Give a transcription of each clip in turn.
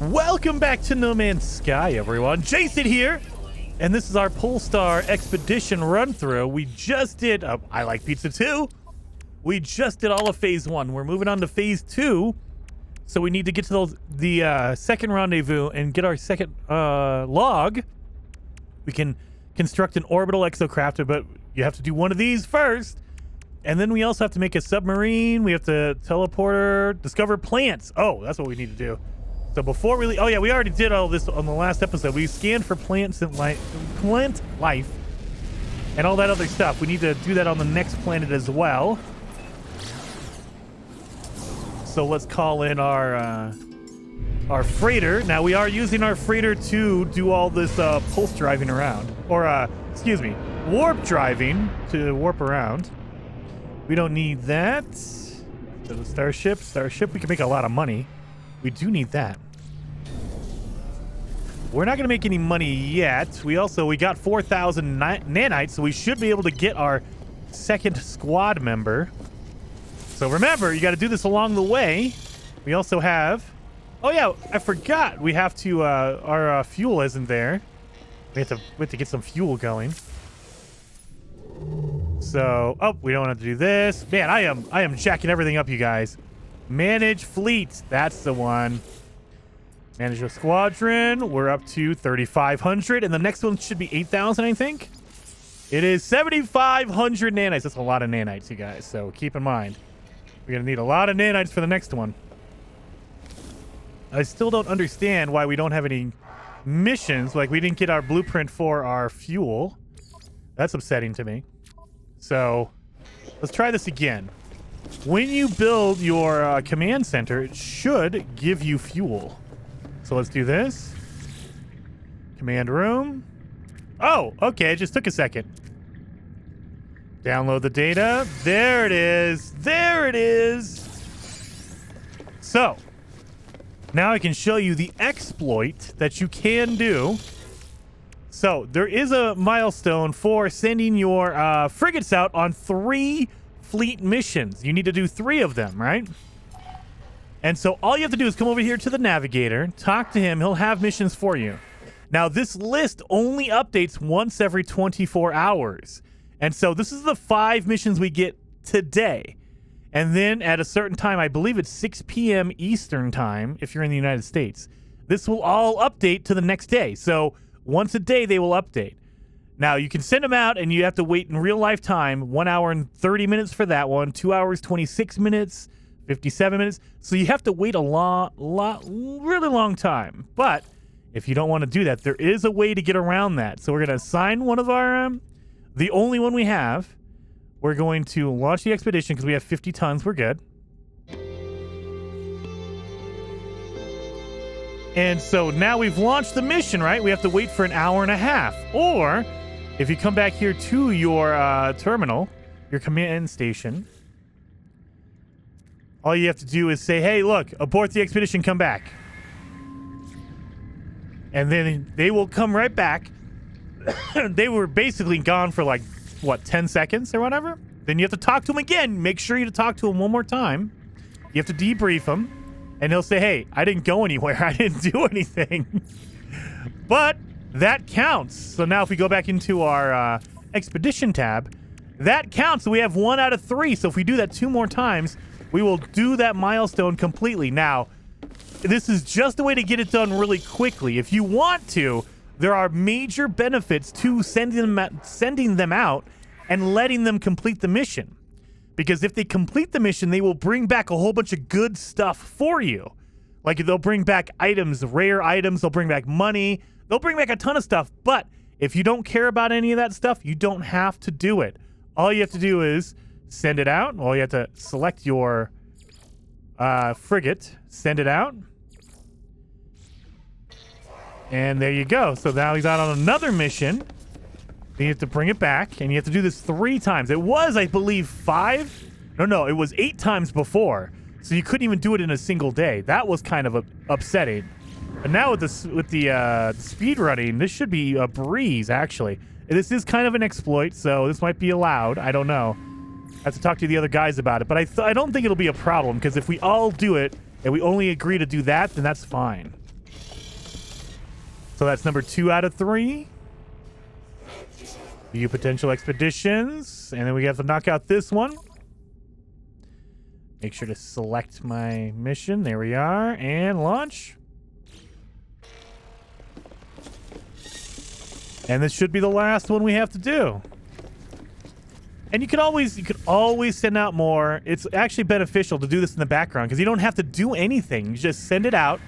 Welcome back to No Man's Sky, everyone. Jason here, and this is our Polestar Expedition run-through. We just did, I Like Pizza 2. We just did all of Phase 1. We're moving on to Phase 2, so we need to get to the second rendezvous and get our second log. We can construct an orbital exocraft, but you have to do one of these first. And then we also have to make a submarine. We have to teleporter, discover plants. Oh, that's what we need to do. So before we, oh yeah, we already did all this on the last episode. We scanned for plant life, and all that other stuff. We need to do that on the next planet as well. So let's call in our freighter. Now we are using our freighter to do all this pulse driving around, or excuse me, warp driving to warp around. We don't need that. So the starship, we can make a lot of money. We do need that. We're not going to make any money yet. We got 4,000 nanites, so we should be able to get our second squad member. So remember, you got to do this along the way. We also have... Oh yeah, I forgot. We have to... our fuel isn't there. We have to get some fuel going. So... Oh, we don't have to do this. Man, I am jacking everything up, you guys. Manage fleet. That's the one. Manage a squadron. We're up to 3,500, and the next one should be 8,000, I think. It is 7,500 nanites. That's a lot of nanites, you guys. So keep in mind, we're gonna need a lot of nanites for the next one. I still don't understand why we don't have any missions. Like, we didn't get our blueprint for our fuel. That's upsetting to me. So let's try this again. When you build your command center, it should give you fuel. So let's do this. Command room. Oh, okay. It just took a second. Download the data. There it is. There it is. So now I can show you the exploit that you can do. So there is a milestone for sending your frigates out on 3 fleet missions. You need to do 3 of them, right? And so all you have to do is come over here to the navigator, talk to him. He'll have missions for you. Now, this list only updates once every 24 hours. And so this is the 5 missions we get today. And then at a certain time, I believe it's 6 p.m. Eastern time, if you're in the United States, this will all update to the next day. So once a day, they will update. Now, you can send them out, and you have to wait in real life time, 1 hour and 30 minutes for that one, 2 hours, 26 minutes, 57 minutes. So you have to wait a really long time. But if you don't want to do that, there is a way to get around that. So we're going to assign one of our, the only one we have. We're going to launch the expedition because we have 50 tons. We're good. And so now we've launched the mission, right? We have to wait for an hour and a half. Or if you come back here to your terminal, your command station, all you have to do is say, hey, look, abort the expedition, come back. And then they will come right back. They were basically gone for like, what, 10 seconds or whatever? Then you have to talk to them again. Make sure you talk to them one more time. You have to debrief them. And he'll say, hey, I didn't go anywhere. I didn't do anything. But that counts. So now if we go back into our expedition tab, that counts. So we have 1 out of 3. So if we do that 2 more times, we will do that milestone completely. Now, this is just a way to get it done really quickly. If you want to, there are major benefits to sending them out and letting them complete the mission. Because if they complete the mission, they will bring back a whole bunch of good stuff for you. Like, they'll bring back items, rare items. They'll bring back money. They'll bring back a ton of stuff. But if you don't care about any of that stuff, you don't have to do it. All you have to do is send it out. Well, you have to select your frigate, send it out. And there you go. So now he's out on another mission. Then you have to bring it back, and you have to do this 3 times. It was, I believe, 5. No, it was 8 times before. So you couldn't even do it in a single day. That was kind of upsetting. But now with the speed running, this should be a breeze, actually. This is kind of an exploit, so this might be allowed. I don't know. I have to talk to the other guys about it. But I don't think it'll be a problem, because if we all do it, and we only agree to do that, then that's fine. So that's number 2 out of 3. View potential expeditions. And then we have to knock out this one. Make sure to select my mission. There we are. And launch. And this should be the last one we have to do. And you could always send out more. It's actually beneficial to do this in the background because you don't have to do anything. You just send it out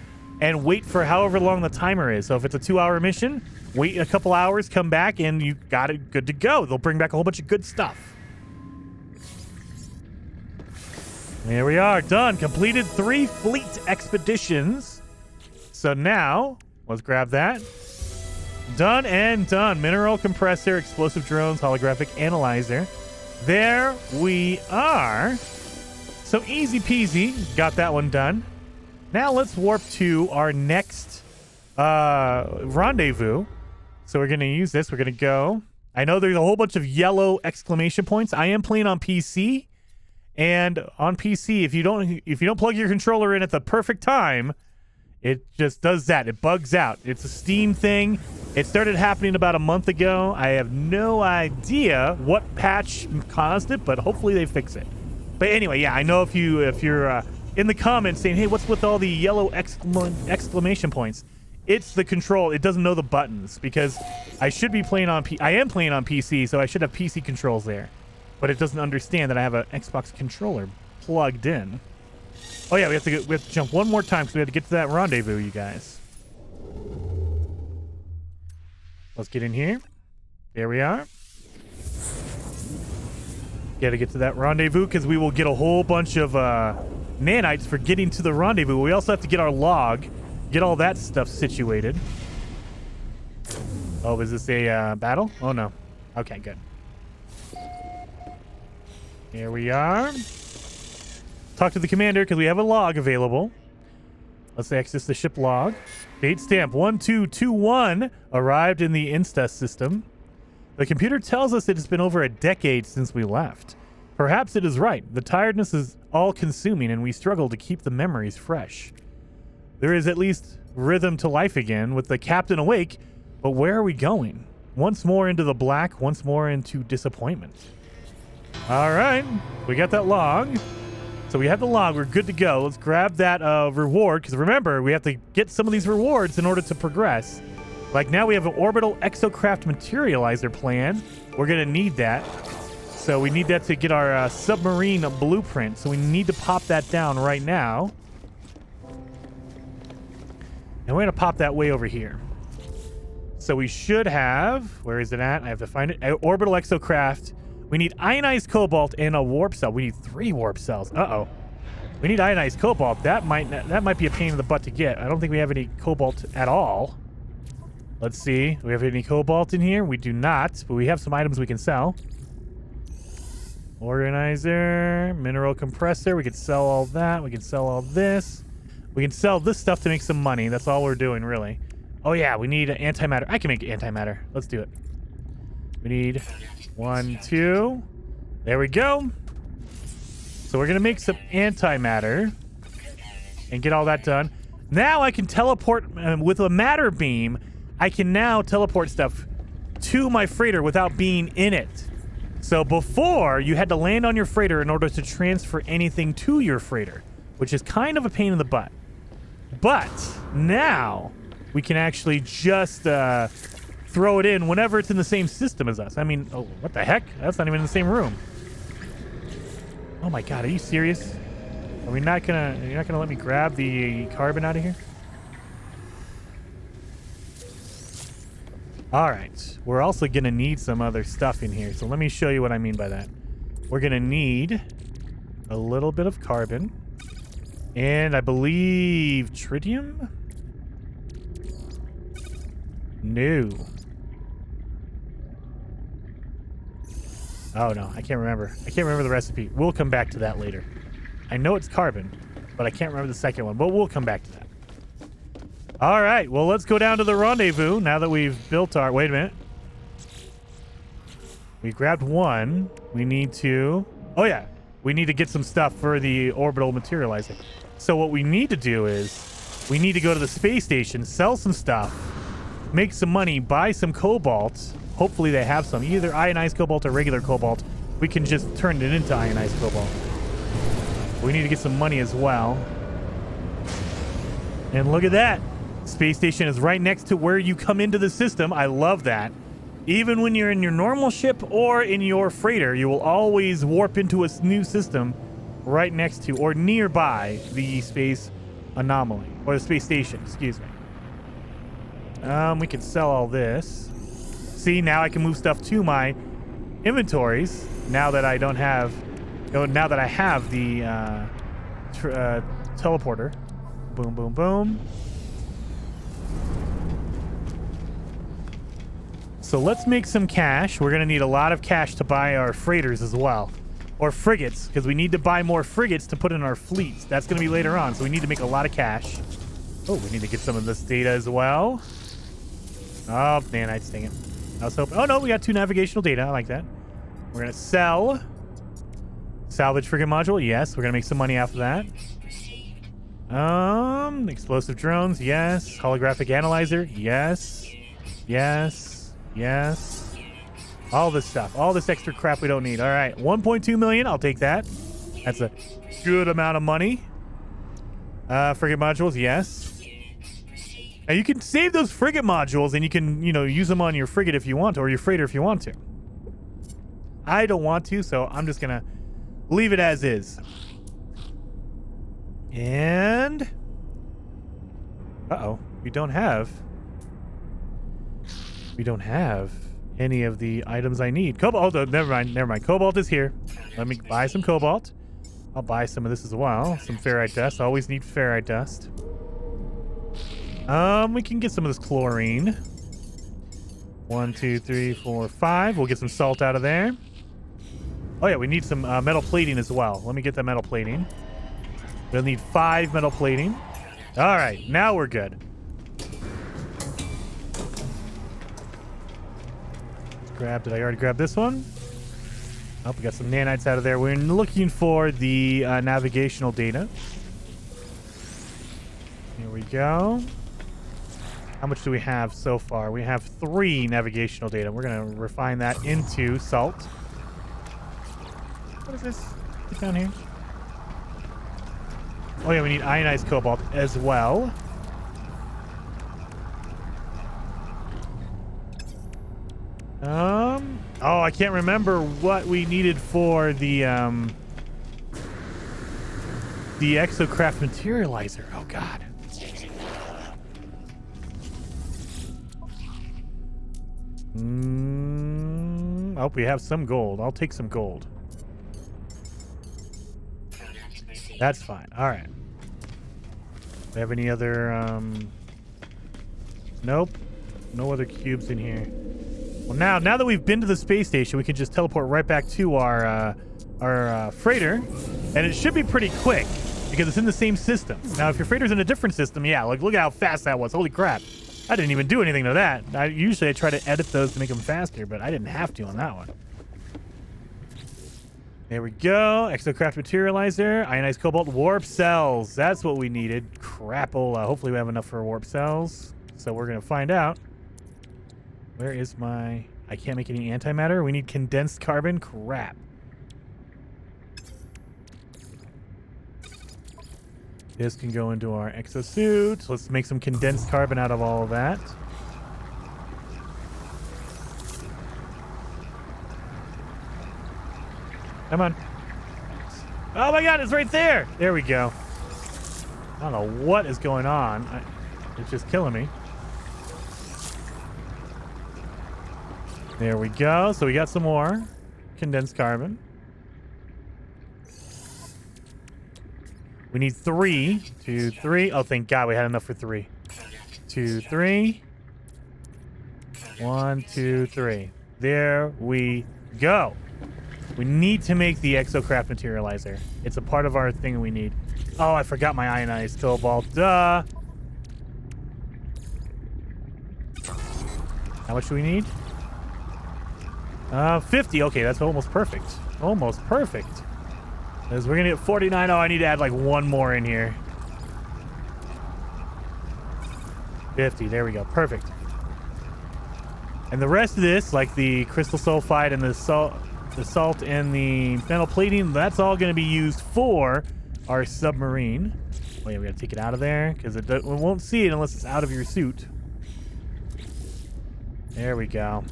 and wait for however long the timer is. So if it's a 2-hour mission, wait a couple hours, come back, and you got it good to go. They'll bring back a whole bunch of good stuff. There we are, done. Completed 3 fleet expeditions. So now, let's grab that. Done and done. Mineral compressor, explosive drones, holographic analyzer. There we are. So easy peasy. Got that one done. Now let's warp to our next rendezvous. So we're going to use this. We're going to go. I know there's a whole bunch of yellow exclamation points. I am playing on PC. And on PC, if you don't plug your controller in at the perfect time, it just does that. It bugs out. It's a Steam thing. It started happening about a month ago. I have no idea what patch caused it, but hopefully they fix it. But anyway, yeah, I know if you're in the comments saying, hey, what's with all the yellow exclamation points? It's the control. It doesn't know the buttons because I should be playing on I am playing on PC, so I should have PC controls there. But it doesn't understand that I have an Xbox controller plugged in. Oh yeah, we have to jump one more time because we have to get to that rendezvous, you guys. Let's get in here. There we are. Got to get to that rendezvous because we will get a whole bunch of nanites for getting to the rendezvous. We also have to get our log, get all that stuff situated. Oh, is this a battle? Oh no. Okay, good. Here we are. Talk to the commander because we have a log available. Let's access the ship log. Date stamp 1221 arrived in the Insta system. The computer tells us it has been over a decade since we left. Perhaps it is right. The tiredness is all-consuming and we struggle to keep the memories fresh. There is at least rhythm to life again with the captain awake, but where are we going? Once more into the black, once more into disappointment. All right, we got that log. So we have the log. We're good to go. Let's grab that reward because remember, we have to get some of these rewards in order to progress. Like now we have an orbital exocraft materializer plan. We're going to need that. So we need that to get our submarine blueprint. So we need to pop that down right now. And we're going to pop that way over here. So we should have... Where is it at? I have to find it. Orbital exocraft. We need ionized cobalt and a warp cell. We need 3 warp cells. Uh-oh. We need ionized cobalt. That might be a pain in the butt to get. I don't think we have any cobalt at all. Let's see. Do we have any cobalt in here? We do not, but we have some items we can sell. Organizer, mineral compressor. We could sell all that. We can sell all this. We can sell this stuff to make some money. That's all we're doing, really. Oh, yeah. We need antimatter. I can make antimatter. Let's do it. We need... 1, 2. There we go. So we're going to make some antimatter and get all that done. Now I can teleport with a matter beam. I can now teleport stuff to my freighter without being in it. So before, you had to land on your freighter in order to transfer anything to your freighter, which is kind of a pain in the butt. But now we can actually just... throw it in whenever it's in the same system as us. I mean, oh, what the heck? That's not even in the same room. Oh my god, are you serious? Are we not gonna... You're not gonna let me grab the carbon out of here? Alright. We're also gonna need some other stuff in here. So let me show you what I mean by that. We're gonna need a little bit of carbon. And I believe tritium? No. Oh, no. I can't remember. I can't remember the recipe. We'll come back to that later. I know it's carbon, but I can't remember the second one. But we'll come back to that. All right. Well, let's go down to the rendezvous now that we've built our... Wait a minute. We grabbed one. We need to... Oh, yeah. We need to get some stuff for the orbital materializer. So what we need to do is we need to go to the space station, sell some stuff, make some money, buy some cobalt. Hopefully they have some, either ionized cobalt or regular cobalt. We can just turn it into ionized cobalt. We need to get some money as well. And look at that. Space station is right next to where you come into the system. I love that. Even when you're in your normal ship or in your freighter, you will always warp into a new system right next to or nearby the space anomaly, or the space station, excuse me. We can sell all this. See, now I can move stuff to my inventories now that I don't have, now that I have the teleporter. Boom, boom, boom. So let's make some cash. We're going to need a lot of cash to buy our freighters as well. Or frigates, because we need to buy more frigates to put in our fleets. That's going to be later on, so we need to make a lot of cash. Oh, we need to get some of this data as well. Oh, man, I dang it. I was hoping... Oh, no, we got 2 navigational data. I like that. We're going to sell. Salvage frigate module. Yes, we're going to make some money off of that. Explosive drones. Yes. Holographic analyzer. Yes. Yes. Yes. All this stuff. All this extra crap we don't need. All right. 1.2 million. I'll take that. That's a good amount of money. Frigate modules. Yes. Now you can save those frigate modules and you can, use them on your frigate if you want to, or your freighter if you want to. I don't want to, so I'm just going to leave it as is. And... Uh-oh. We don't have any of the items I need. Cobalt. Oh, never mind. Cobalt is here. Let me buy some cobalt. I'll buy some of this as well. Some ferrite dust. Always need ferrite dust. We can get some of this chlorine. 1, 2, 3, 4, 5. We'll get some salt out of there. Oh yeah, we need some metal plating as well. Let me get the metal plating. We'll need 5 metal plating. All right, now we're good. Did I already grab this one? Oh, we got some nanites out of there. We're looking for the navigational data. Here we go. How much do we have so far? We have 3 navigational data. We're going to refine that into salt. What is this? Get down here. Oh yeah, we need ionized cobalt as well. Oh, I can't remember what we needed for the exocraft materializer. Oh God. Oh, we have some gold. I'll take some gold. That's fine. All right. Do we have any other Nope. No other cubes in here. Well, now that we've been to the space station, we can just teleport right back to our freighter, and it should be pretty quick because it's in the same system. Now, if your freighter's in a different system, yeah, look at how fast that was. Holy crap! I didn't even do anything to that. Usually I try to edit those to make them faster, but I didn't have to on that one. There we go. Exocraft materializer, ionized cobalt, warp cells. That's what we needed. Crapola. Hopefully we have enough for warp cells. So we're gonna find out. Where is my... I can't make any antimatter. We need condensed carbon. Crap. This can go into our exosuit. Let's make some condensed carbon out of all of that. Come on. Oh my God, it's right there. There we go. I don't know what is going on. It's just killing me. There we go. So we got some more condensed carbon. We need 3. 2, 3. Oh, thank God we had enough for 3. 2, 3. 1, 2, 3. There we go. We need to make the exocraft materializer. It's a part of our thing we need. Oh, I forgot my ionized cobalt. Duh. How much do we need? 50. Okay, that's almost perfect. Almost perfect. Because we're gonna get 49. Oh, I need to add like 1 more in here. 50. There we go. Perfect. And the rest of this, like the crystal sulfide and the salt and the metal plating, that's all going to be used for our submarine. Oh yeah, we got to take it out of there because we won't see it unless it's out of your suit. There we go.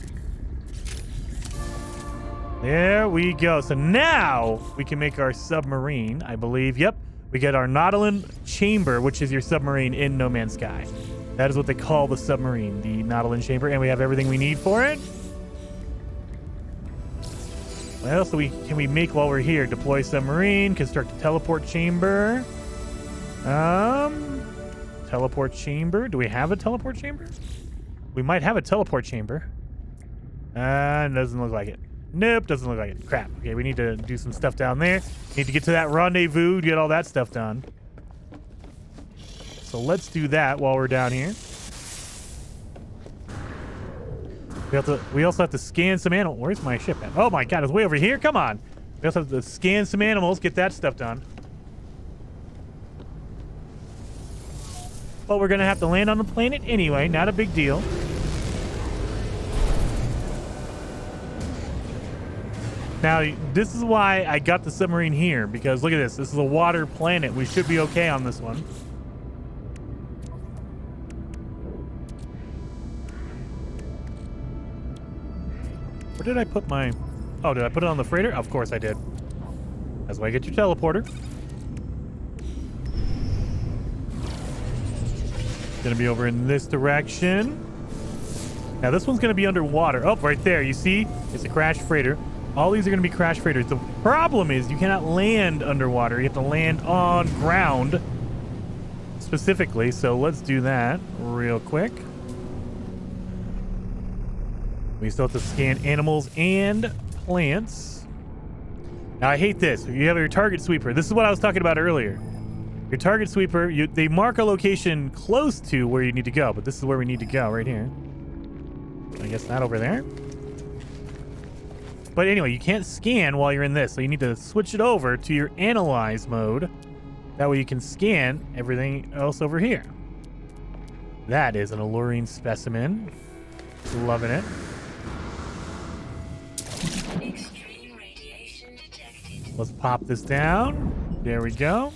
There we go. So now we can make our submarine, I believe. Yep. We get our Nautilin chamber, which is your submarine in No Man's Sky. That is what they call the submarine, the Nautilin chamber, and we have everything we need for it. What else can we make while we're here? Deploy submarine, construct a teleport chamber. Teleport chamber. Do we have a teleport chamber? We might have a teleport chamber. Doesn't look like it. Nope, doesn't look like it. Crap. Okay, we need to do some stuff down there. Need to get to that rendezvous to get all that stuff done. So let's do that while we're down here. We also have to scan some animals. Where's my ship at? Oh my god, it's way over here. Come on. We also have to scan some animals, get that stuff done. But we're going to have to land on the planet anyway. Not a big deal. Now, this is why I got the submarine here, because look at this. This is a water planet. We should be okay on this one. Where did I put my... Oh, did I put it on the freighter? Of course I did. That's why I get your teleporter. Gonna be over in this direction. Now, this one's gonna be underwater. Oh, right there. You see? It's a crashed freighter. All these are going to be crash freighters. The problem is you cannot land underwater. You have to land on ground specifically. So let's do that real quick. We still have to scan animals and plants. Now, I hate this. You have your target sweeper. This is what I was talking about earlier. Your target sweeper, they mark a location close to where you need to go, but this is where we need to go right here. I guess not over there. But anyway, you can't scan while you're in this, so you need to switch it over to your analyze mode. That way you can scan everything else over here. That is an alluring specimen. Loving it. Extreme radiation detected. Let's pop this down. There we go.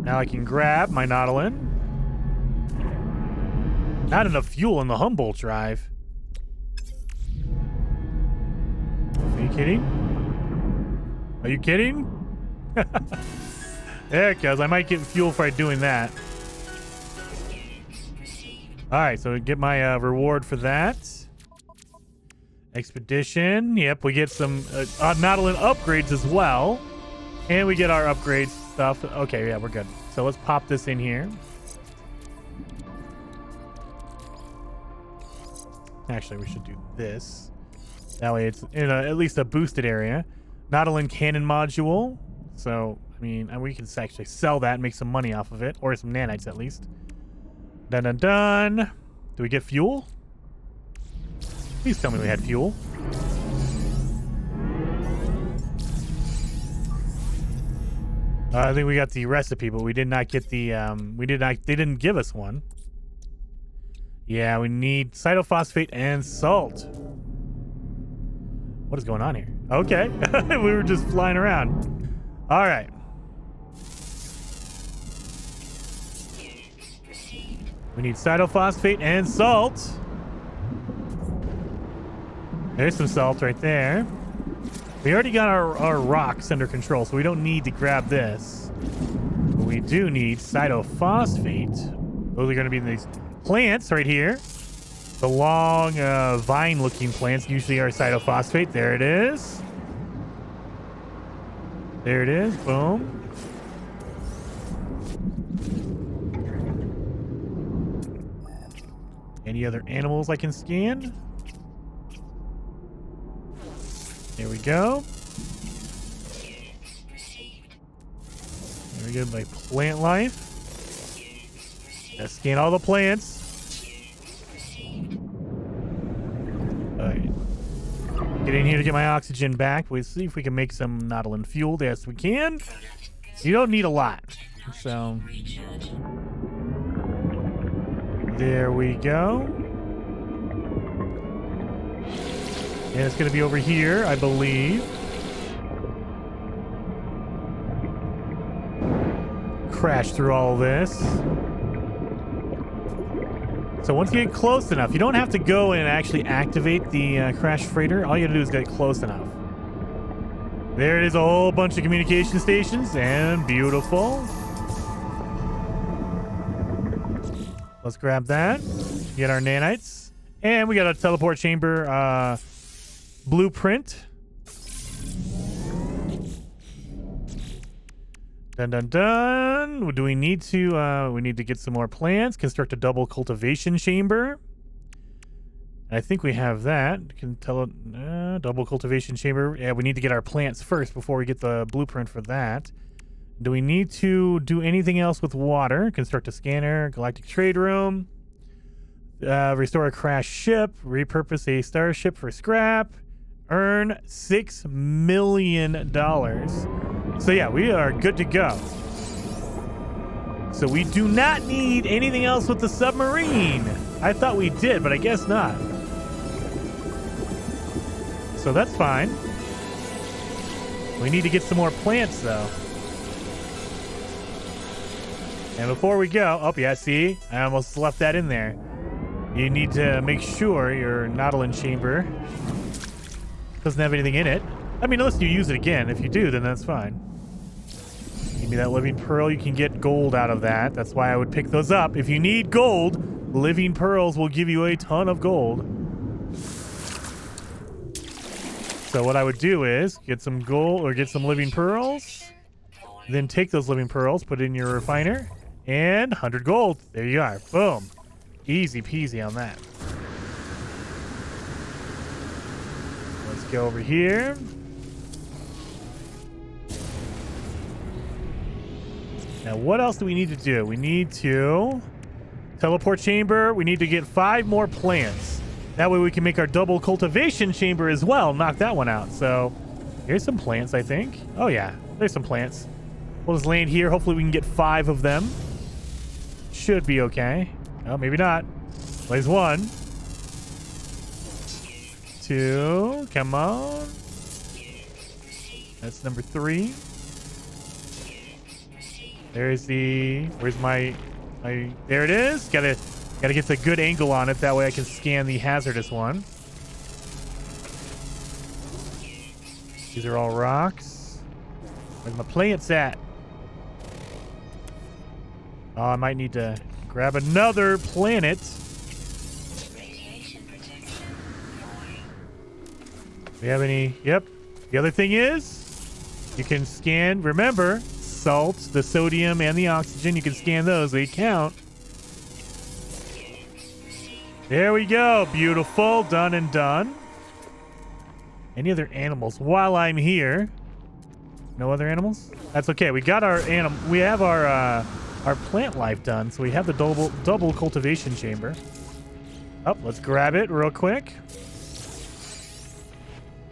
Now I can grab my Nautilin. Not enough fuel in the Humboldt drive. Are you kidding? Are you kidding? There it goes. I might get fuel for doing that. Alright, so get my reward for that. Expedition. Yep, we get some Nautilin upgrades as well. And we get our upgrades stuff. Okay, yeah, we're good. So let's pop this in here. Actually, we should do this. That way it's in at least a boosted area. Nautilin cannon module. So, I mean, we can actually sell that and make some money off of it. Or some nanites at least. Dun dun dun. Do we get fuel? Please tell me we had fuel. I think we got the recipe, but we did not get the, they didn't give us one. Yeah, we need cytophosphate and salt. What is going on here? Okay. We were just flying around. All right. We need cytophosphate and salt. There's some salt right there. We already got our rocks under control, so we don't need to grab this. But we do need cytophosphate. Those are going to be these plants right here. The long vine-looking plants usually are cytophosphate. There it is. There it is. Boom. Any other animals I can scan? There we go. There we go, my plant life. Let's scan all the plants. Alright. Get in here to get my oxygen back. We'll see if we can make some Nautilin fuel. Yes, we can. You don't need a lot. So there we go. And it's going to be over here, I believe. Crash through all this. So once you get close enough, you don't have to go and actually activate the crash freighter. All you gotta do is get close enough. There it is, a whole bunch of communication stations, and beautiful. Let's grab that. Get our nanites. And we got a teleport chamber blueprint. Dun dun dun. Do we need to we need to get some more plants, construct a double cultivation chamber. I think we have that. Can tell it double cultivation chamber. Yeah, we need to get our plants first before we get the blueprint for that. Do we need to do anything else with water? Construct a scanner, galactic trade room, restore a crashed ship, repurpose a starship for scrap, earn $6 million. So yeah, we are good to go. So we do not need anything else with the submarine. I thought we did, but I guess not. So that's fine. We need to get some more plants though. And before we go, oh yeah, see? I almost left that in there. You need to make sure your Nautilin chamber doesn't have anything in it. I mean, unless you use it again. If you do, then that's fine. Give me that living pearl. You can get gold out of that. That's why I would pick those up. If you need gold, living pearls will give you a ton of gold. So what I would do is get some gold or get some living pearls. Then take those living pearls, put it in your refiner, and 100 gold. There you are. Boom. Easy peasy on that. Let's go over here. Now, what else do we need to do? We need to teleport chamber. We need to get 5 more plants. That way we can make our double cultivation chamber as well. Knock that one out. So here's some plants, I think. Oh, yeah. There's some plants. We'll just land here. Hopefully we can get 5 of them. Should be okay. Oh, maybe not. There's 1. 2. Come on. That's number 3. There's the... Where's my... There it is. Gotta get the good angle on it. That way I can scan the hazardous one. These are all rocks. Where's my plants at? Oh, I might need to grab another planet. We have any? Yep. The other thing is, you can scan, remember, salt, the sodium, and the oxygen. You can scan those. They count. There we go. Beautiful. Done and done. Any other animals while I'm here? No other animals? That's okay. We got our animal. We have our plant life done, so we have the double cultivation chamber. Oh, let's grab it real quick.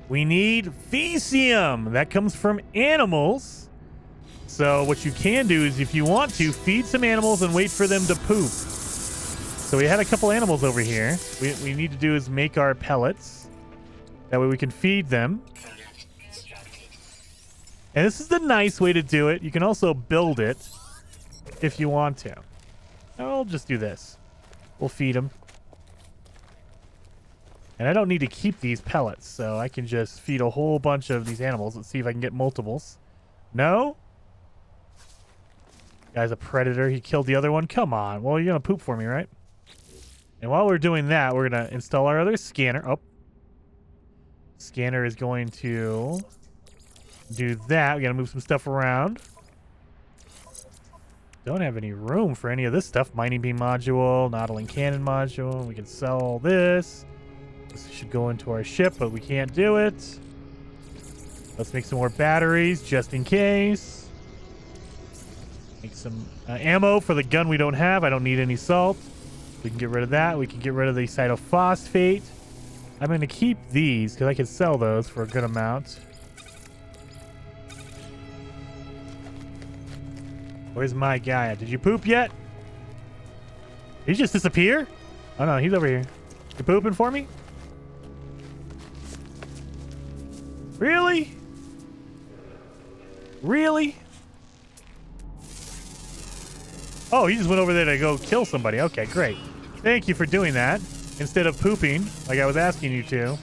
We need Fecium. That comes from animals. So what you can do is, if you want to, feed some animals and wait for them to poop. So we had a couple animals over here. We need to do is make our pellets. That way we can feed them. And this is the nice way to do it. You can also build it if you want to. I'll just do this. We'll feed them. And I don't need to keep these pellets, so I can just feed a whole bunch of these animals. Let's see if I can get multiples. No? Guy's a predator. He killed the other one. Come on. Well, you're going to poop for me, right? And while we're doing that, we're going to install our other scanner. Oh. Scanner is going to do that. We got to move some stuff around. Don't have any room for any of this stuff. Mining beam module, Nautilin cannon module. We can sell all this. This should go into our ship, but we can't do it. Let's make some more batteries just in case. Make some ammo for the gun we don't have. I don't need any salt. We can get rid of that. We can get rid of the cytophosphate. I'm going to keep these because I can sell those for a good amount. Where's my guy? Did you poop yet? Did he just disappear? Oh no, he's over here. You pooping for me? Really? Really? Oh, he just went over there to go kill somebody. Okay, great. Thank you for doing that. Instead of pooping, like I was asking you to.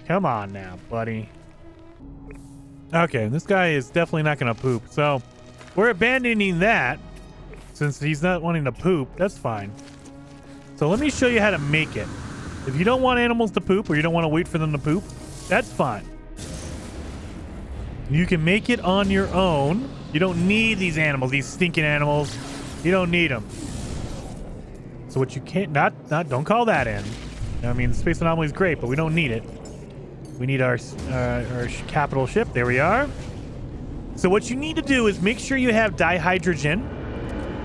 Come on now, buddy. Okay, this guy is definitely not going to poop. So, we're abandoning that. Since he's not wanting to poop, that's fine. So let me show you how to make it. If you don't want animals to poop or you don't want to wait for them to poop, that's fine. You can make it on your own. You don't need these animals, these stinking animals. You don't need them. So what you can't, don't call that in. I mean, the space anomaly is great, but we don't need it. We need our capital ship. There we are. So what you need to do is make sure you have dihydrogen.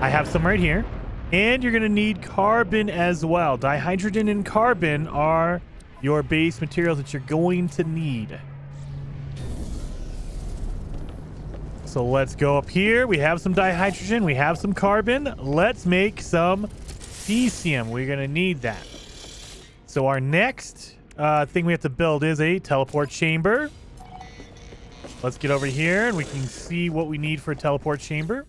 I have some right here. And you're going to need carbon as well. Dihydrogen and carbon are your base materials that you're going to need. So let's go up here. We have some dihydrogen. We have some carbon. Let's make some cesium. We're going to need that. So our next thing we have to build is a teleport chamber. Let's get over here and we can see what we need for a teleport chamber.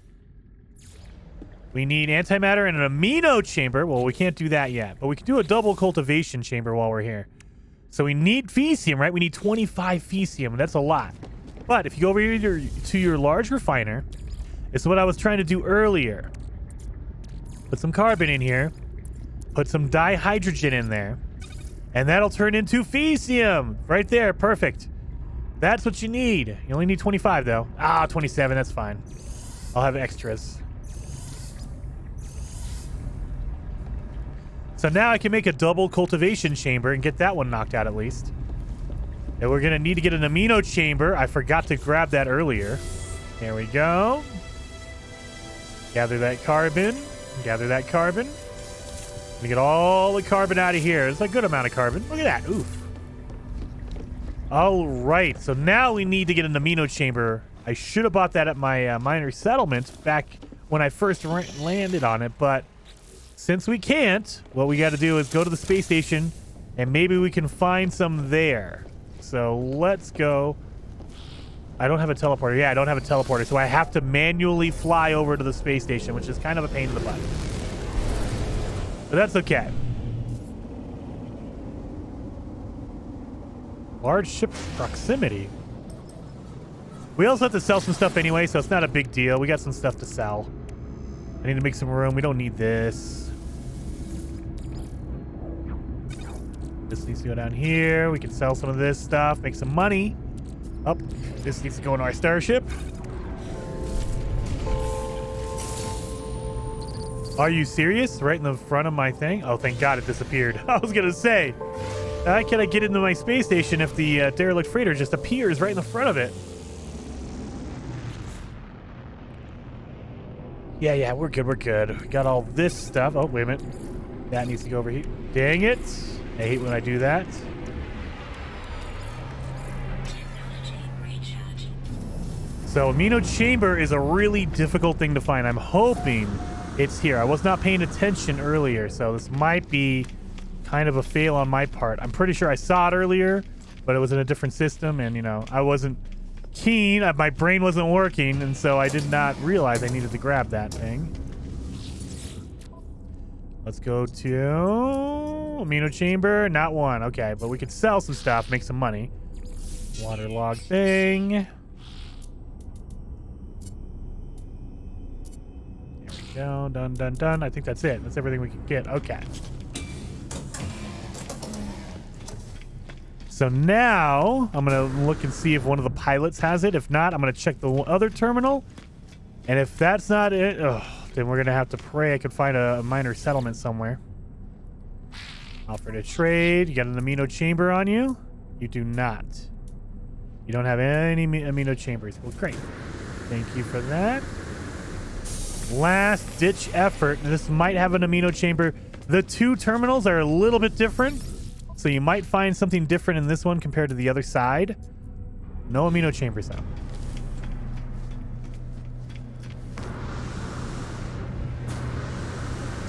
We need antimatter and an amino chamber. Well, we can't do that yet, but we can do a double cultivation chamber while we're here. So we need fecium, right? We need 25 fecium. That's a lot. But if you go over here to your large refiner, it's what I was trying to do earlier. Put some carbon in here. Put some dihydrogen in there. And that'll turn into fecium. Right there. Perfect. That's what you need. You only need 25, though. 27. That's fine. I'll have extras. So now I can make a double cultivation chamber and get that one knocked out at least. And we're going to need to get an amino chamber. I forgot to grab that earlier. There we go. Gather that carbon. Gather that carbon. We get all the carbon out of here. It's a good amount of carbon. Look at that. Oof. All right. So now we need to get an amino chamber. I should have bought that at my minor settlement back when I first landed on it, but since we can't, what we got to do is go to the space station and maybe we can find some there. So let's go. I don't have a teleporter. Yeah, I don't have a teleporter. So I have to manually fly over to the space station, which is kind of a pain in the butt. But that's okay. Large ship proximity. We also have to sell some stuff anyway, so it's not a big deal. We got some stuff to sell. I need to make some room. We don't need this. This needs to go down here. We can sell some of this stuff, make some money. Oh, this needs to go in our starship. Are you serious? Right in the front of my thing? Oh, thank God it disappeared. I was going to say, how can I get into my space station if the derelict freighter just appears right in the front of it? Yeah, we're good, we're good. We got all this stuff. Oh, wait a minute. That needs to go over here. Dang it. I hate when I do that. So amino chamber is a really difficult thing to find. I'm hoping it's here. I was not paying attention earlier, so this might be kind of a fail on my part. I'm pretty sure I saw it earlier, but it was in a different system, and, you know, I wasn't keen. My brain wasn't working, and so I did not realize I needed to grab that thing. Let's go to amino chamber. Not one. Okay, but we could sell some stuff, make some money. Waterlog thing. There we go. Done, done, done. I think that's it. That's everything we can get. Okay. So now I'm going to look and see if one of the pilots has it. If not, I'm going to check the other terminal. And if that's not it, then we're going to have to pray I could find a minor settlement somewhere. Offer to trade. You got an amino chamber on you? You do not. You don't have any amino chambers. Well, great. Thank you for that. Last ditch effort. This might have an amino chamber. The two terminals are a little bit different. So you might find something different in this one compared to the other side. No amino chambers though.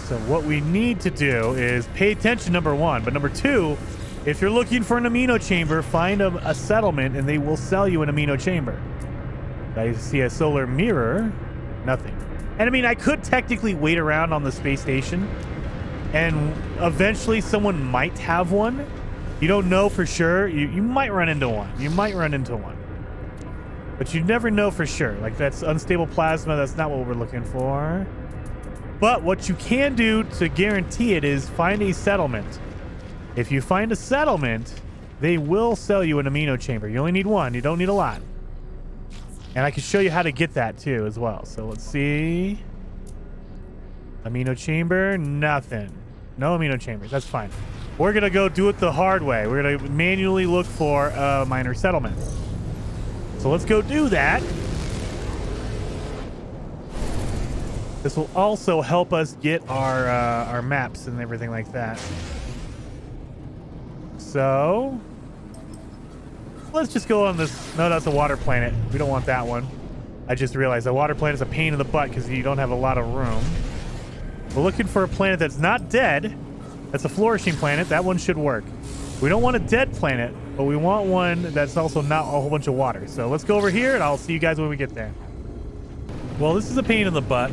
So what we need to do is pay attention, number one. But number two, If you're looking for an amino chamber, find a settlement and they will sell you an amino chamber. I see a solar mirror. Nothing. And I mean, I could technically wait around on the space station and eventually someone might have one. You don't know for sure. You might run into one. You might run into one. But you never know for sure. Like, that's unstable plasma. That's not what we're looking for. But what you can do to guarantee it is find a settlement. If you find a settlement, they will sell you an amino chamber. You only need one. You don't need a lot. And I can show you how to get that too as well. So let's see. Amino chamber, nothing. No amino chambers. That's fine. We're going to go do it the hard way. We're going to manually look for a minor settlement. So let's go do that. This will also help us get our maps and everything like that. So let's just go on this. No, that's a water planet. We don't want that one. I just realized a water planet is a pain in the butt because you don't have a lot of room. We're looking for a planet that's not dead. That's a flourishing planet. That one should work. We don't want a dead planet, but we want one that's also not a whole bunch of water. So let's go over here and I'll see you guys when we get there. Well, this is a pain in the butt.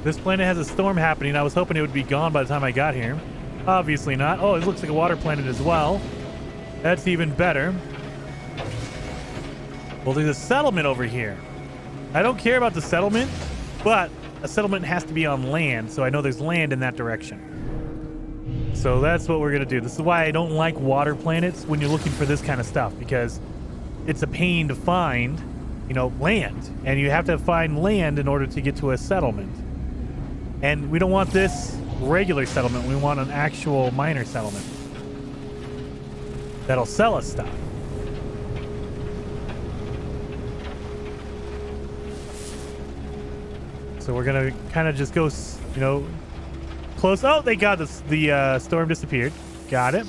This planet has a storm happening. I was hoping it would be gone by the time I got here. Obviously not. Oh, it looks like a water planet as well. That's even better. Well, there's a settlement over here. I don't care about the settlement, but a settlement has to be on land, so I know there's land in that direction. So that's what we're going to do. This is why I don't like water planets when you're looking for this kind of stuff, because it's a pain to find, you know, land. And you have to find land in order to get to a settlement. And we don't want this regular settlement. We want an actual minor settlement that'll sell us stuff. So we're going to kind of just go, you know, close. Oh, they got this. The storm disappeared. Got it.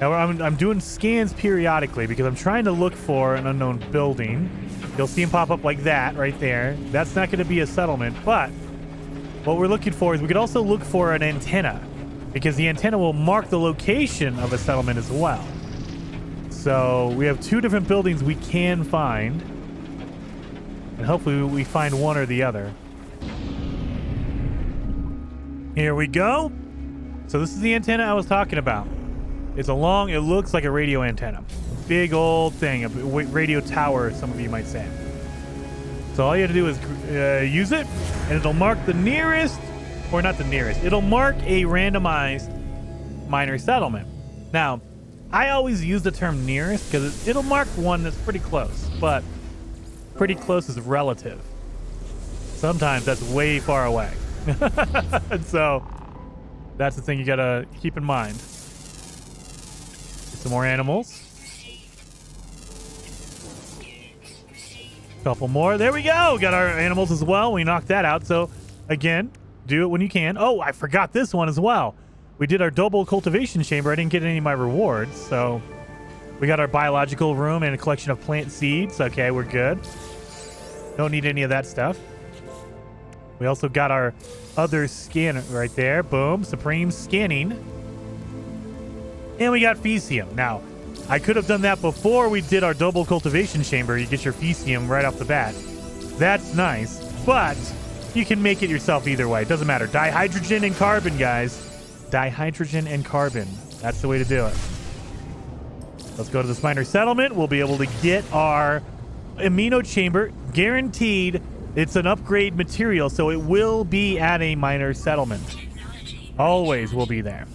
Now I'm doing scans periodically because I'm trying to look for an unknown building. You'll see them pop up like that right there. That's not going to be a settlement, but what we're looking for is we could also look for an antenna, because the antenna will mark the location of a settlement as well. So we have two different buildings we can find, and hopefully we find one or the other. Here we go. So this is the antenna I was talking about. It's a long, it looks like a radio antenna. Big old thing, a radio tower, some of you might say. So all you have to do is use it, and it'll mark the nearest, or not the nearest, it'll mark a randomized minor settlement. Now, I always use the term nearest because it'll mark one that's pretty close, but pretty close is relative. Sometimes that's way far away. And so that's the thing you gotta keep in mind. Some more animals. Couple more. There we go. Got our animals as well. We knocked that out. So again, do it when you can. Oh, I forgot this one as well. We did our double cultivation chamber. I didn't get any of my rewards. So we got our biological room and a collection of plant seeds. Okay, we're good. Don't need any of that stuff. We also got our other scanner right there. Boom. Supreme scanning. And we got Fecium. Now, I could have done that before we did our double cultivation chamber. You get your Fecium right off the bat. That's nice. But you can make it yourself either way. It doesn't matter. Dihydrogen and carbon, guys. Dihydrogen and carbon. That's the way to do it. Let's go to this minor settlement. We'll be able to get our amino chamber. Guaranteed. It's an upgrade material, so it will be at a minor settlement. Always will be there.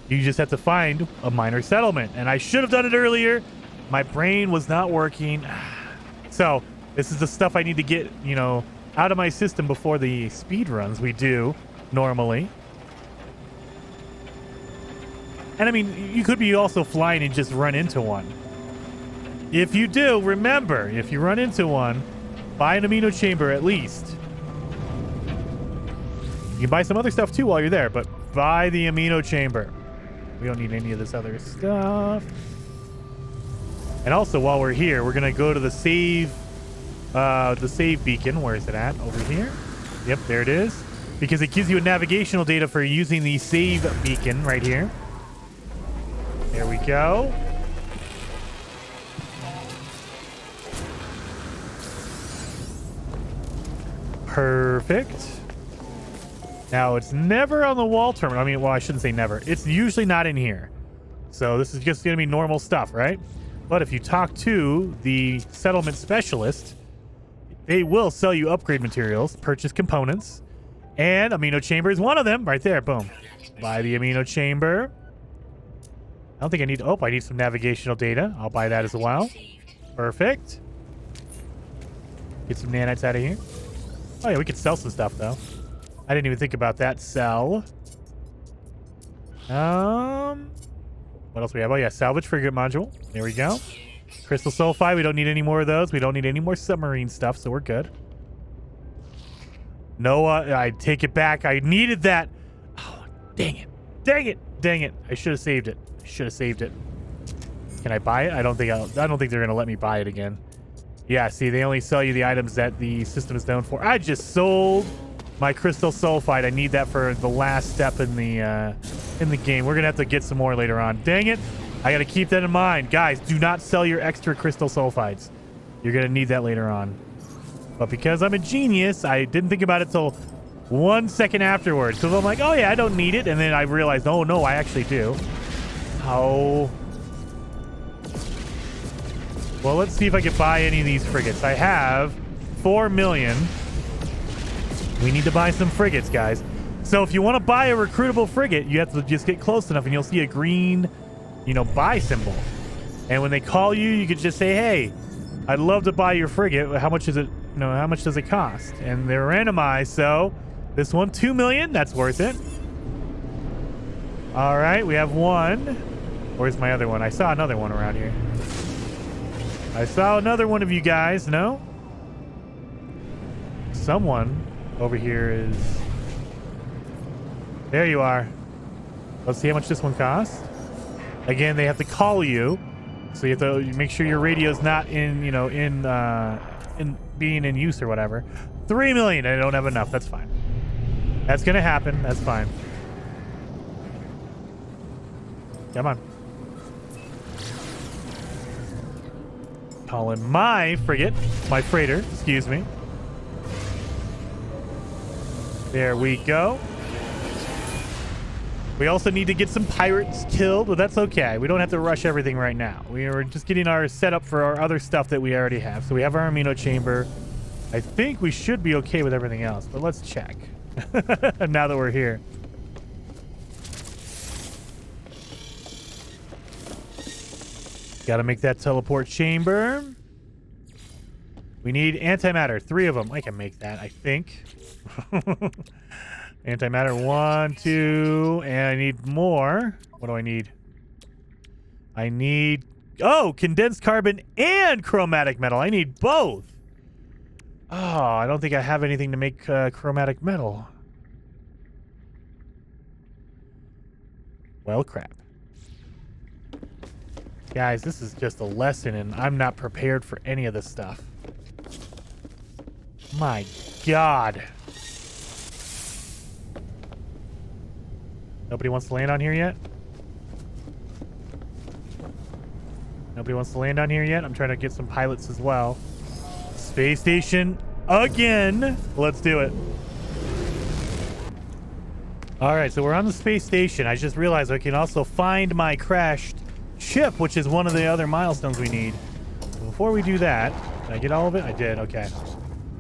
You just have to find a minor settlement. And I should have done it earlier. My brain was not working. So this is the stuff I need to get, you know, out of my system before the speed runs we do normally. And I mean, you could be also flying and just run into one. If you do, remember, if you run into one, buy an amino chamber at least. You can buy some other stuff too while you're there, but buy the amino chamber. We don't need any of this other stuff. And also, while we're here, we're gonna go to the save beacon. Where is it at? Over here. Yep, there it is. Because it gives you a navigational data for using the save beacon right here. There we go. Perfect. Now, it's never on the wall terminal. I mean, well, I shouldn't say never. It's usually not in here. So this is just going to be normal stuff, right? But if you talk to the settlement specialist, they will sell you upgrade materials, purchase components, and amino chamber is one of them. Right there. Boom. Buy the amino chamber. I don't think I need... Oh, I need some navigational data. I'll buy that as well. Perfect. Get some nanites out of here. Oh, yeah, we could sell some stuff, though. I didn't even think about that. Sell. What else we have? Oh, yeah, salvage frigate module. There we go. Crystal sulfide. We don't need any more of those. We don't need any more submarine stuff, so we're good. Noah, I take it back. I needed that. Oh, dang it. Dang it. Dang it. I should have saved it. I should have saved it. Can I buy it? I don't think they're going to let me buy it again. Yeah, see, they only sell you the items that the system is known for. I just sold my crystal sulfide. I need that for the last step in the game. We're gonna have to get some more later on. Dang it! I gotta keep that in mind, guys. Do not sell your extra crystal sulfides. You're gonna need that later on. But because I'm a genius, I didn't think about it till 1 second afterwards. So I'm like, oh yeah, I don't need it, and then I realized, oh no, I actually do. Oh. Well, let's see if I can buy any of these frigates. I have 4 million. We need to buy some frigates, guys. So if you want to buy a recruitable frigate, you have to just get close enough and you'll see a green, buy symbol. And when they call you, you could just say, hey, I'd love to buy your frigate. How much is it? How much does it cost? And they're randomized. So this one, 2 million. That's worth it. All right, we have one. Where's my other one? I saw another one around here. I saw another one of you guys. No? Someone over here is... There you are. Let's see how much this one costs. Again, they have to call you. So you have to make sure your radio's not in, in being in use or whatever. 3 million. I don't have enough. That's fine. That's going to happen. That's fine. Come on. Calling my frigate. My freighter. Excuse me. There we go. We also need to get some pirates killed, but that's okay. We don't have to rush everything right now. We are just getting our setup for our other stuff that we already have. So we have our amino chamber. I think we should be okay with everything else, but let's check. Now that we're here. Got to make that teleport chamber. We need antimatter. 3 of them. I can make that, I think. Antimatter 1, 2, and I need more. What do I need? I need... Oh, condensed carbon and chromatic metal. I need both. Oh, I don't think I have anything to make chromatic metal. Well, crap. Guys, this is just a lesson, and I'm not prepared for any of this stuff. My God. Nobody wants to land on here yet? Nobody wants to land on here yet? I'm trying to get some pilots as well. Space station again. Let's do it. All right, so we're on the space station. I just realized I can also find my crashed ship, which is one of the other milestones we need. So before we do that, did I get all of it? I did. Okay.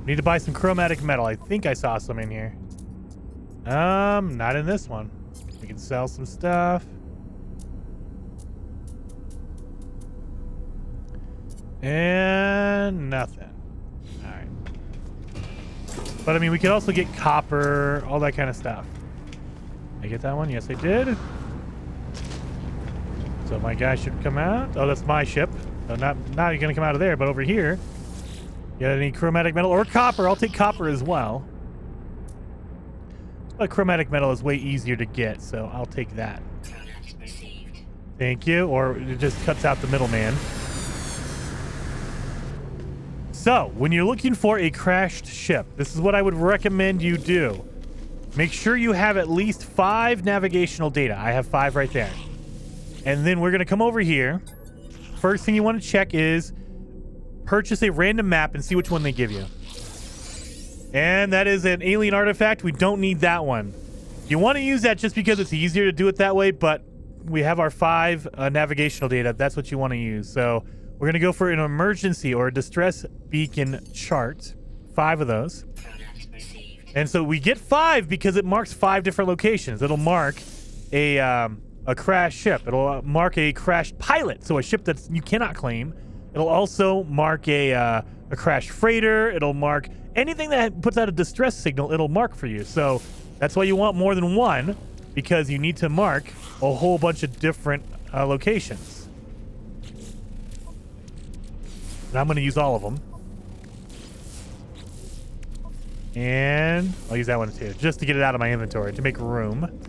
Need to buy some chromatic metal. I think I saw some in here. Not in this one. We can sell some stuff. And nothing. All right. But I mean, we could also get copper, all that kind of stuff. Did I get that one? Yes, I did. So my guy should come out. Oh, that's my ship. So not going to come out of there, but over here. You got any chromatic metal or copper? I'll take copper as well. But chromatic metal is way easier to get, so I'll take that. Thank you. Or it just cuts out the middleman. So, when you're looking for a crashed ship, this is what I would recommend you do. Make sure you have at least 5 navigational data. I have 5 right there. And then we're going to come over here. First thing you want to check is purchase a random map and see which one they give you. And that is an alien artifact. We don't need that one. You want to use that just because it's easier to do it that way, but we have our 5 navigational data. That's what you want to use. So we're going to go for an emergency or a distress beacon chart. 5 of those. And so we get 5 because it marks 5 different locations. It'll mark a crashed ship. It'll mark a crashed pilot, so a ship that you cannot claim. It'll also mark a crashed freighter. It'll mark anything that puts out a distress signal. It'll mark for you. So that's why you want more than one, because you need to mark a whole bunch of different locations. And I'm going to use all of them. And I'll use that one too, just to get it out of my inventory, to make room.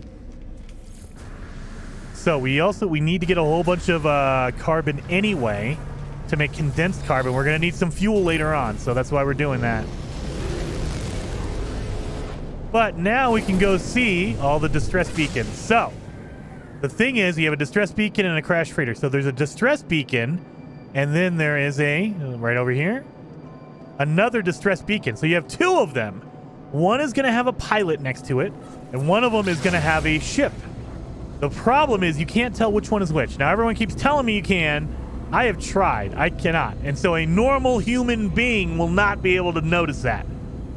So we need to get a whole bunch of carbon anyway to make condensed carbon. We're going to need some fuel later on, so that's why we're doing that. But now we can go see all the distress beacons. So the thing is, you have a distress beacon and a crash freighter. So there's a distress beacon, and then there is right over here, another distress beacon. So you have 2 of them. One is going to have a pilot next to it, and one of them is going to have a ship. The problem is you can't tell which one is which. Now, everyone keeps telling me you can. I have tried. I cannot. And so a normal human being will not be able to notice that.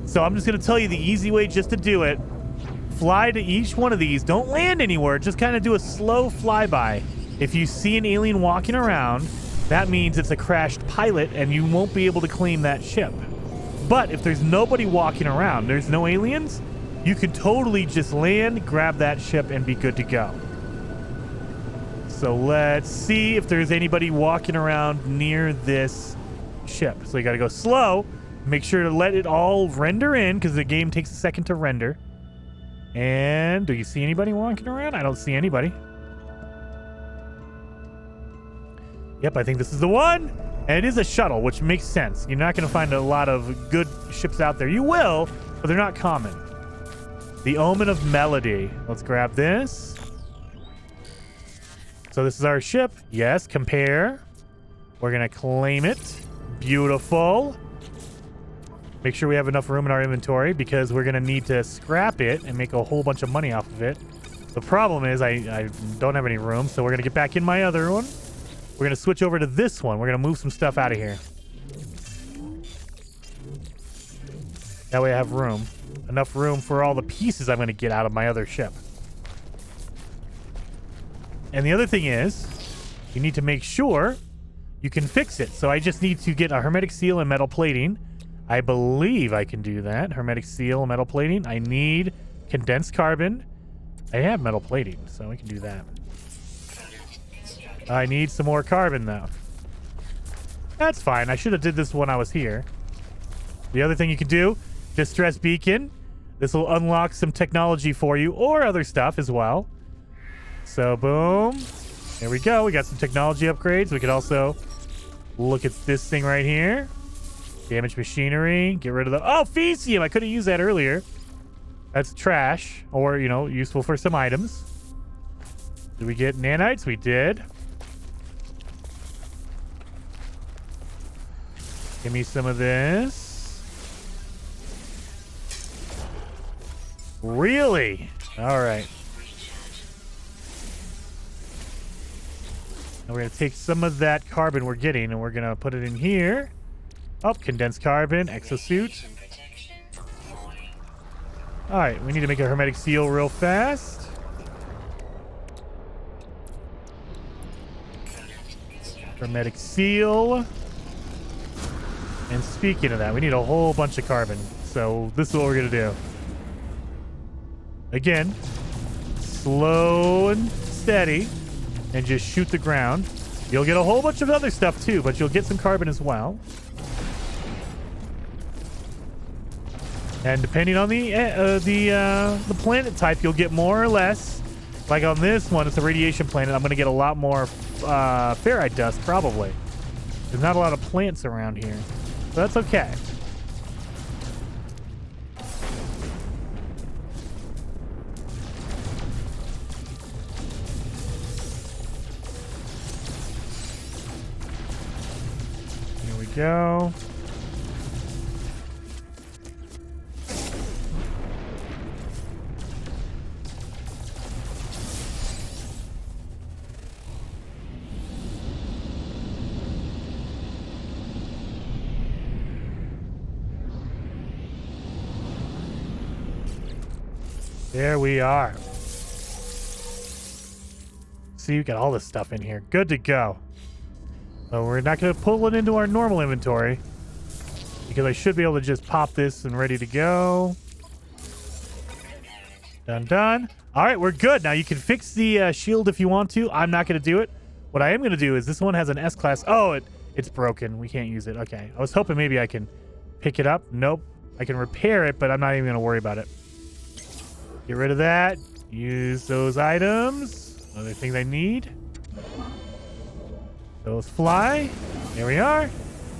So I'm just going to tell you the easy way just to do it. Fly to each one of these. Don't land anywhere. Just kind of do a slow flyby. If you see an alien walking around, that means it's a crashed pilot, and you won't be able to claim that ship. But if there's nobody walking around, there's no aliens, you could totally just land, grab that ship, and be good to go. So let's see if there's anybody walking around near this ship. So you got to go slow. Make sure to let it all render in, because the game takes a second to render. And do you see anybody walking around? I don't see anybody. Yep, I think this is the one. And it is a shuttle, which makes sense. You're not going to find a lot of good ships out there. You will, but they're not common. The Omen of Melody. Let's grab this. So this is our ship. Yes, compare. We're going to claim it. Beautiful. Make sure we have enough room in our inventory, because we're going to need to scrap it and make a whole bunch of money off of it. The problem is I don't have any room, so we're going to get back in my other one. We're going to switch over to this one. We're going to move some stuff out of here. That way I have room. Enough room for all the pieces I'm going to get out of my other ship. And the other thing is, you need to make sure you can fix it. So I just need to get a hermetic seal and metal plating. I believe I can do that. Hermetic seal and metal plating. I need condensed carbon. I have metal plating, so we can do that. I need some more carbon, though. That's fine. I should have did this when I was here. The other thing you can do, distress beacon. This will unlock some technology for you, or other stuff as well. So, boom. There we go. We got some technology upgrades. We could also look at this thing right here. Damaged machinery. Get rid of the... Oh, Fecium! I could have used that earlier. That's trash. Or, you know, useful for some items. Did we get nanites? We did. Give me some of this. Really? All right. Now we're going to take some of that carbon we're getting, and we're going to put it in here. Oh, condensed carbon, exosuit. All right, we need to make a hermetic seal real fast. Hermetic seal. And speaking of that, we need a whole bunch of carbon. So this is what we're going to do. Again, slow and steady. And just shoot the ground. You'll get a whole bunch of other stuff too, but you'll get some carbon as well. And depending on the planet type, you'll get more or less. Like on this one, it's a radiation planet. I'm going to get a lot more ferrite dust, probably. There's not a lot of plants around here. So that's okay. go. There we are. See, we got all this stuff in here. Good to go. So we're not going to pull it into our normal inventory because I should be able to just pop this and ready to go. Done, done. All right, we're good. Now you can fix the shield if you want to. I'm not going to do it. What I am going to do is this one has an S-class. Oh, it's broken. We can't use it. Okay. I was hoping maybe I can pick it up. Nope. I can repair it, but I'm not even going to worry about it. Get rid of that. Use those items. Other things I need. Those fly. There we are.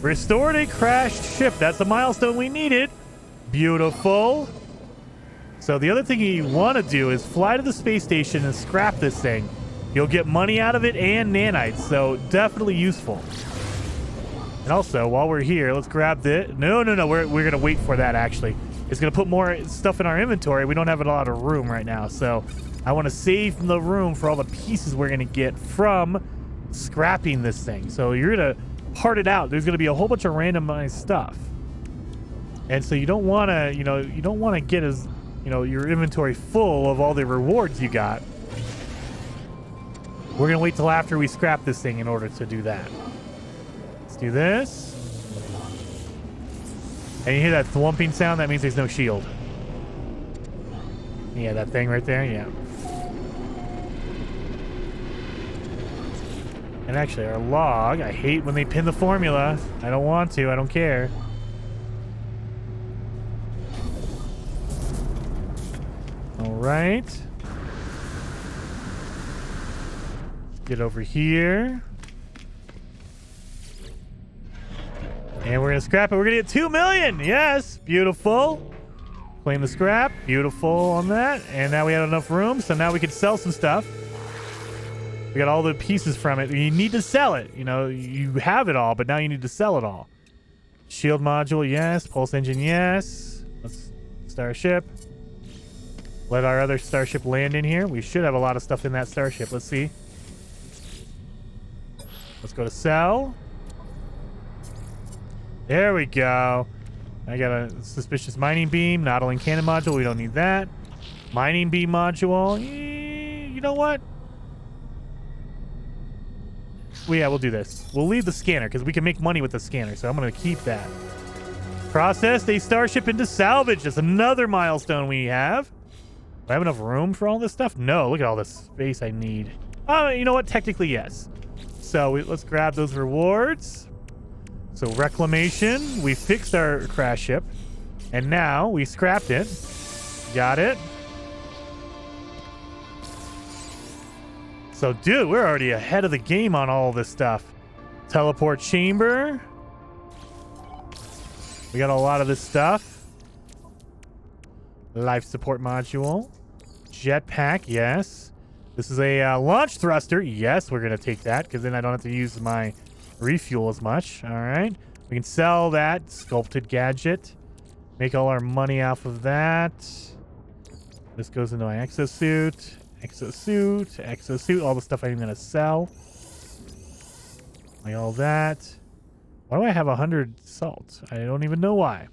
Restored a crashed ship. That's the milestone we needed. Beautiful. So the other thing you want to do is fly to the space station and scrap this thing. You'll get money out of it and nanites. So definitely useful. And also, while we're here, let's grab this. No. We're going to wait for that, actually. It's going to put more stuff in our inventory. We don't have a lot of room right now. So I want to save the room for all the pieces we're going to get from scrapping this thing. So you're going to part it out. There's going to be a whole bunch of randomized stuff. And so you don't want to, you don't want to get as, your inventory full of all the rewards you got. We're going to wait till after we scrap this thing in order to do that. Let's do this. And you hear that thwumping sound? That means there's no shield. Yeah, that thing right there? Yeah. And actually, our log, I hate when they pin the formula. I don't want to. I don't care. All right. Get over here. And we're going to scrap it. We're going to get 2 million. Yes. Beautiful. Claim the scrap. Beautiful on that. And now we have enough room. So now we can sell some stuff. We got all the pieces from it. You need to sell it. You have it all, but now you need to sell it all. Shield module. Yes. Pulse engine. Yes. Let's starship. Let our other starship land in here. We should have a lot of stuff in that starship. Let's see. Let's go to sell. There we go. I got a suspicious mining beam, noddling cannon module. We don't need that. Mining beam module. You know what? Well, yeah, we'll do this. We'll leave the scanner because we can make money with the scanner. So I'm going to keep that. Processed a starship into salvage. That's another milestone we have. Do I have enough room for all this stuff? No. Look at all this space I need. Oh, you know what? Technically, yes. So let's grab those rewards. So reclamation, we fixed our crash ship, and now we scrapped it. Got it. So, dude, we're already ahead of the game on all this stuff. Teleport chamber. We got a lot of this stuff. Life support module. Jetpack, yes. This is a launch thruster. Yes, we're going to take that because then I don't have to use my refuel as much. All right. We can sell that sculpted gadget. Make all our money off of that. This goes into my exosuit. Exosuit. All the stuff I'm going to sell. Like all that. Why do I have 100 salt? I don't even know why.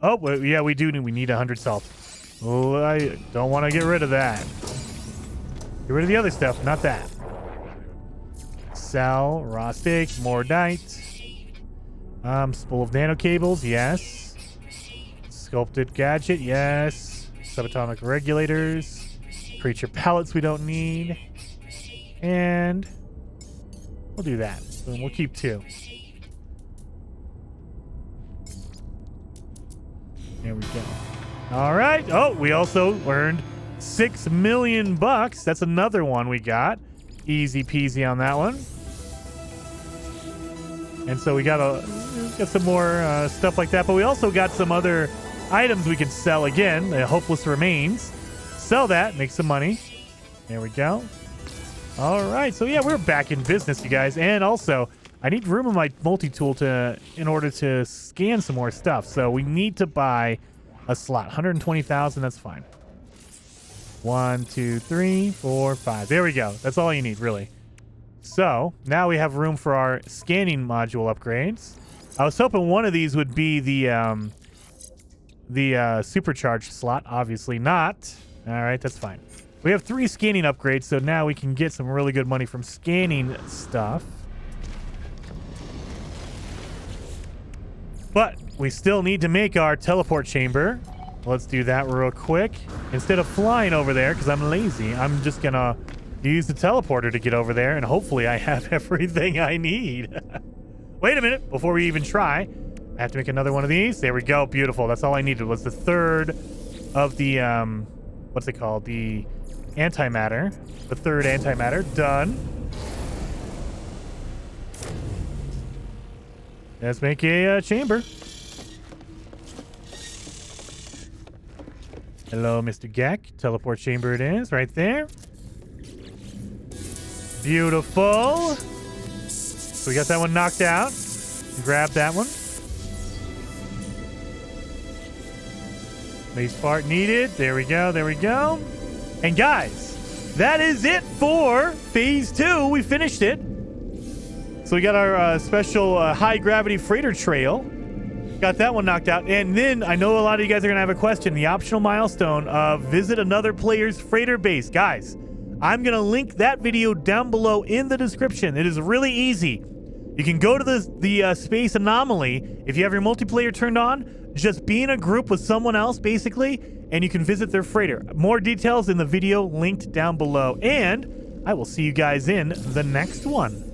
Oh, well, yeah, we do. We need 100 salt. Oh, I don't want to get rid of that. Get rid of the other stuff, not that. Sell, raw steak, more dite. Spool of nano cables, yes. Sculpted gadget, yes. Subatomic regulators. Creature pellets we don't need. And we'll do that. Boom, we'll keep 2. There we go. All right. Oh, we also earned $6 million. That's another one we got. Easy peasy on that one. And so we got some more stuff like that, but we also got some other items we can sell again. The hopeless remains. Sell that, make some money. There we go. All right, so yeah, we're back in business, you guys. And also, I need room in my multi-tool in order to scan some more stuff. So we need to buy a slot. 120,000, that's fine. 1, 2, 3, 4, 5. There we go. That's all you need, really. So now we have room for our scanning module upgrades. I was hoping one of these would be the supercharged slot. Obviously not. All right, that's fine. We have 3 scanning upgrades, so now we can get some really good money from scanning stuff. But we still need to make our teleport chamber. Let's do that real quick. Instead of flying over there, because I'm lazy, I'm just going to use the teleporter to get over there, and hopefully I have everything I need. Wait a minute. Before we even try, I have to make another one of these. There we go. Beautiful. That's all I needed was the third of the, what's it called? The antimatter. The third antimatter. Done. Let's make a chamber. Hello, Mr. Gek. Teleport chamber it is, right there. Beautiful. So we got that one knocked out. Grab that one. Base part needed. There we go. There we go. And guys, that is it for phase 2. We finished it. So we got our special high gravity freighter trail. Got that one knocked out. And then I know a lot of you guys are going to have a question. The optional milestone of visit another player's freighter base. Guys, I'm going to link that video down below in the description. It is really easy. You can go to the space anomaly. If you have your multiplayer turned on, just be in a group with someone else, basically, and you can visit their freighter. More details in the video linked down below. And I will see you guys in the next one.